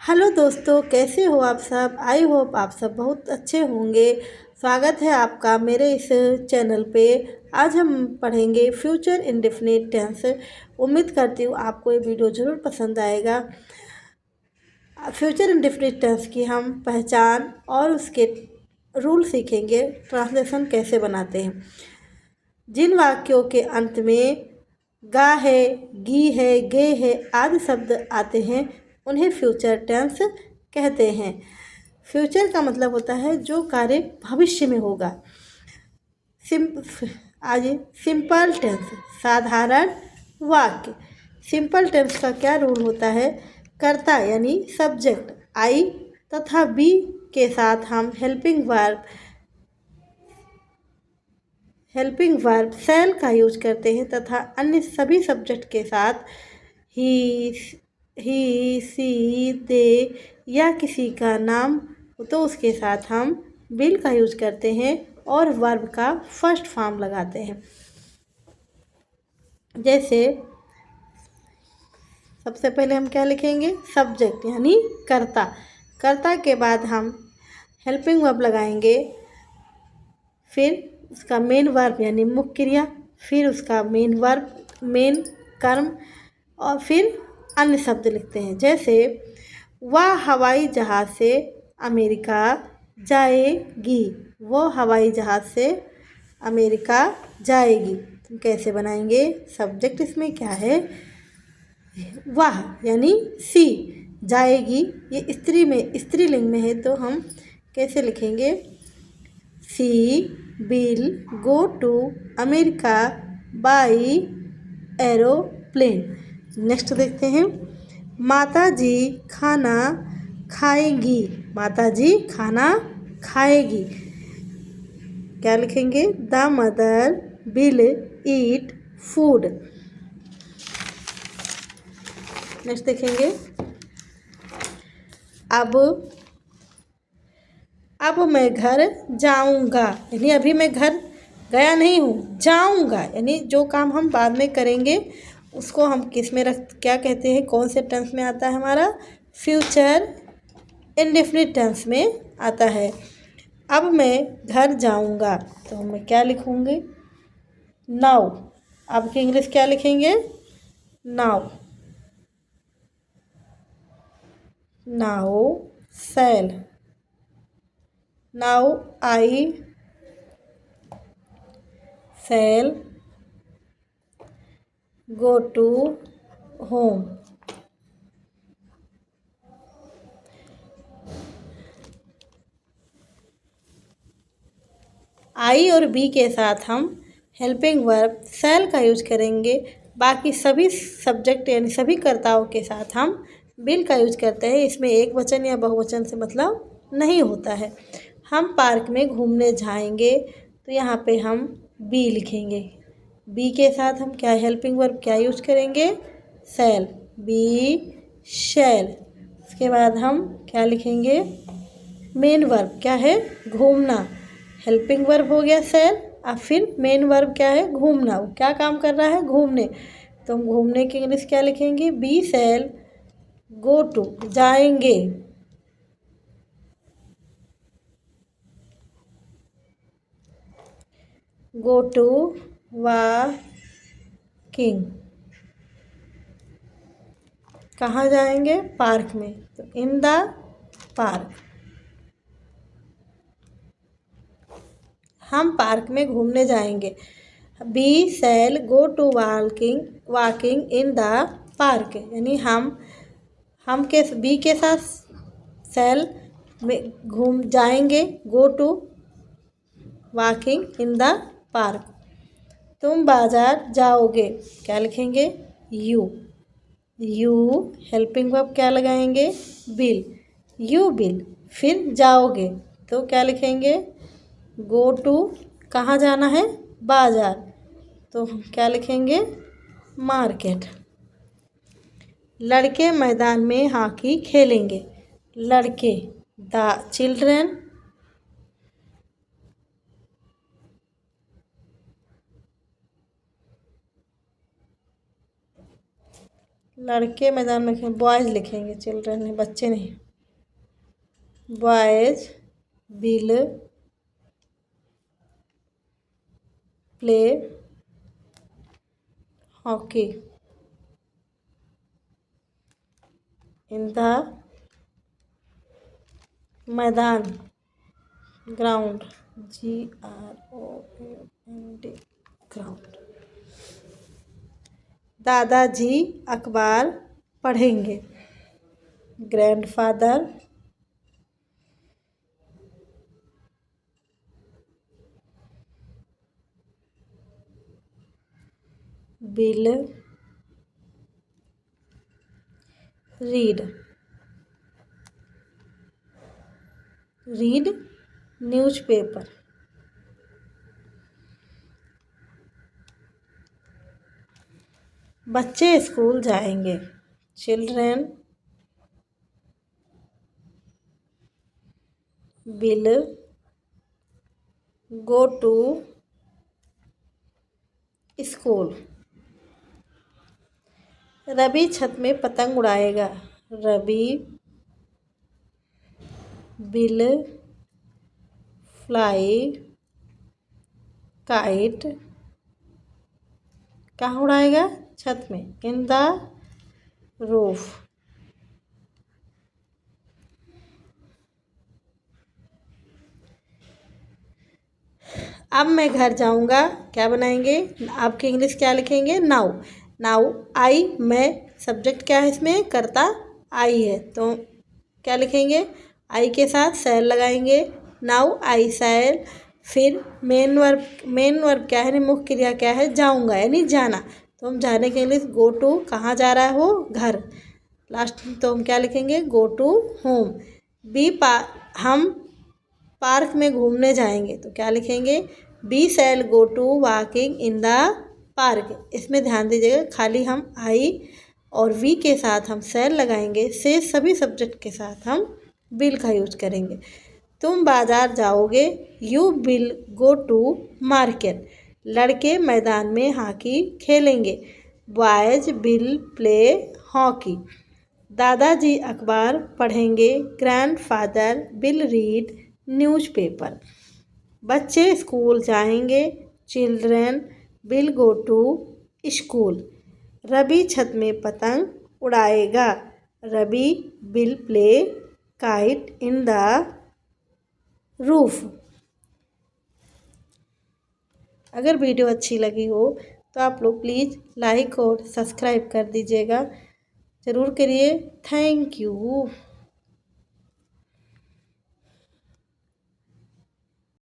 Hello दोस्तों, कैसे हो आप सब। आई होप आप सब बहुत अच्छे होंगे। स्वागत है आपका मेरे इस चैनल पे। आज हम पढ़ेंगे फ्यूचर इंडेफिनिट टेंस। उम्मीद करती हूँ आपको ये वीडियो ज़रूर पसंद आएगा। फ्यूचर इंडेफिनिट टेंस की हम पहचान और उसके रूल सीखेंगे, ट्रांसलेशन कैसे बनाते हैं। जिन वाक्यों के अंत में गा है, गी है, गे है आदि शब्द आते हैं उन्हें फ्यूचर टेंस कहते हैं। फ्यूचर का मतलब होता है जो कार्य भविष्य में होगा। आज सिंपल टेंस, साधारण वाक्य। सिंपल टेंस का क्या रूल होता है। कर्ता यानी सब्जेक्ट आई तथा बी के साथ हम हेल्पिंग वर्ब सेल का यूज करते हैं तथा अन्य सभी सब्जेक्ट के साथ ही सी दे या किसी का नाम तो उसके साथ हम विल का यूज करते हैं और वर्ब का फर्स्ट फॉर्म लगाते हैं। जैसे सबसे पहले हम क्या लिखेंगे, सब्जेक्ट यानी कर्ता। कर्ता के बाद हम हेल्पिंग वर्ब लगाएंगे, फिर उसका मेन वर्ब यानी मुख्य क्रिया, फिर उसका मेन वर्ब मेन कर्म और फिर अन्य शब्द लिखते हैं। जैसे वह हवाई जहाज़ से अमेरिका जाएगी। वो हवाई जहाज़ से अमेरिका जाएगी। तो कैसे बनाएंगे, सब्जेक्ट इसमें क्या है, वह यानी सी, जाएगी ये स्त्रीलिंग में है तो हम कैसे लिखेंगे, she will go to America by aeroplane. Next देखते हैं, माता जी खाना खाएगी। माता जी खाना खाएगी, क्या लिखेंगे, the mother will eat food. Next देखेंगे, अब मैं घर जाऊंगा यानी अभी मैं घर गया नहीं हूँ, जाऊंगा यानी जो काम हम बाद में करेंगे उसको हम किस में क्या कहते हैं, कौन से टेंस में आता है, हमारा फ्यूचर इंडेफिनिट टेंस में आता है। अब मैं घर जाऊंगा तो मैं क्या लिखूंगी, नाउ। अब की इंग्लिश क्या लिखेंगे, now. Now shall, now I shall go to home। I और बी के साथ हम हेल्पिंग वर्ब शैल का यूज करेंगे। बाकी सभी सब्जेक्ट यानी सभी कर्ताओं के साथ हम विल का यूज करते हैं। इसमें एक वचन या बहुवचन से मतलब नहीं होता है। हम पार्क में घूमने जाएंगे तो यहाँ पे हम बी लिखेंगे। बी के साथ हम क्या हेल्पिंग वर्ब क्या यूज करेंगे, शैल, बी शैल। उसके बाद हम क्या लिखेंगे, मेन वर्ब क्या है, घूमना। हेल्पिंग वर्ब हो गया शैल और फिर मेन वर्ब क्या है, घूमना। वो क्या काम कर रहा है, घूमने। तो हम घूमने की इंग्लिश क्या लिखेंगे, बी शैल गो टू, जाएंगे। गो टू वॉकिंग, कहाँ जाएंगे, पार्क में, तो इन द पार्क। हम पार्क में घूमने जाएंगे। We shall go to walking in the park यानी हम के बी के साथ शैल में घूम जाएंगे, go to walking in the park. तुम बाजार जाओगे, क्या लिखेंगे, यू हेल्पिंग वर्ब क्या लगाएंगे, बिल, यू बिल। फिर जाओगे तो क्या लिखेंगे, गो टू, कहाँ जाना है, बाजार, तो हम क्या लिखेंगे, मार्केट। लड़के मैदान में हॉकी खेलेंगे। लड़के द चिल्ड्रेन, लड़के मैदान में लिखेंगे, बॉयज़ लिखेंगे, चिल्ड्रन नहीं, बच्चे नहीं। Boys will play hockey in the मैदान, ग्राउंड, GROUND, ग्राउंड। दादाजी अखबार पढ़ेंगे। Grandfather will read newspaper. बच्चे स्कूल जाएंगे। Children will go to school. Ravi छत में पतंग उड़ाएगा। Ravi will fly kite. कहाँ उड़ाएगा? छत में, इन द रूफ। अब मैं घर जाऊंगा, क्या बनाएंगे? आपके इंग्लिश क्या लिखेंगे? नाउ। नाउ आई, मैं, सब्जेक्ट क्या है इसमें? कर्ता आई है, तो क्या लिखेंगे? आई के साथ शैल लगाएंगे। नाउ आई शैल। फिर मेन वर्ब क्या है? मुख्य क्रिया क्या है? जाऊंगा, यानी जाना। तो हम जाने के इंग्लिश गो टू, कहाँ जा रहा है वो? घर। लास्ट तो हम क्या लिखेंगे? Go to home. हम पार्क में घूमने जाएंगे, तो क्या लिखेंगे? We shall go to walking in the park. इसमें ध्यान दीजिएगा, खाली हम आई और वी के साथ हम शैल लगाएंगे, से सभी सब्जेक्ट के साथ हम विल का यूज करेंगे। तुम बाजार जाओगे, you will go to market. लड़के मैदान में हॉकी खेलेंगे। Boys will play hockey. दादाजी अखबार पढ़ेंगे। Grandfather will read newspaper. बच्चे स्कूल जाएंगे। Children will go to school. Ravi छत में पतंग उड़ाएगा। Ravi will play kite in the roof. अगर वीडियो अच्छी लगी हो तो आप लोग प्लीज़ लाइक और सब्सक्राइब कर दीजिएगा, ज़रूर करिए। Thank you.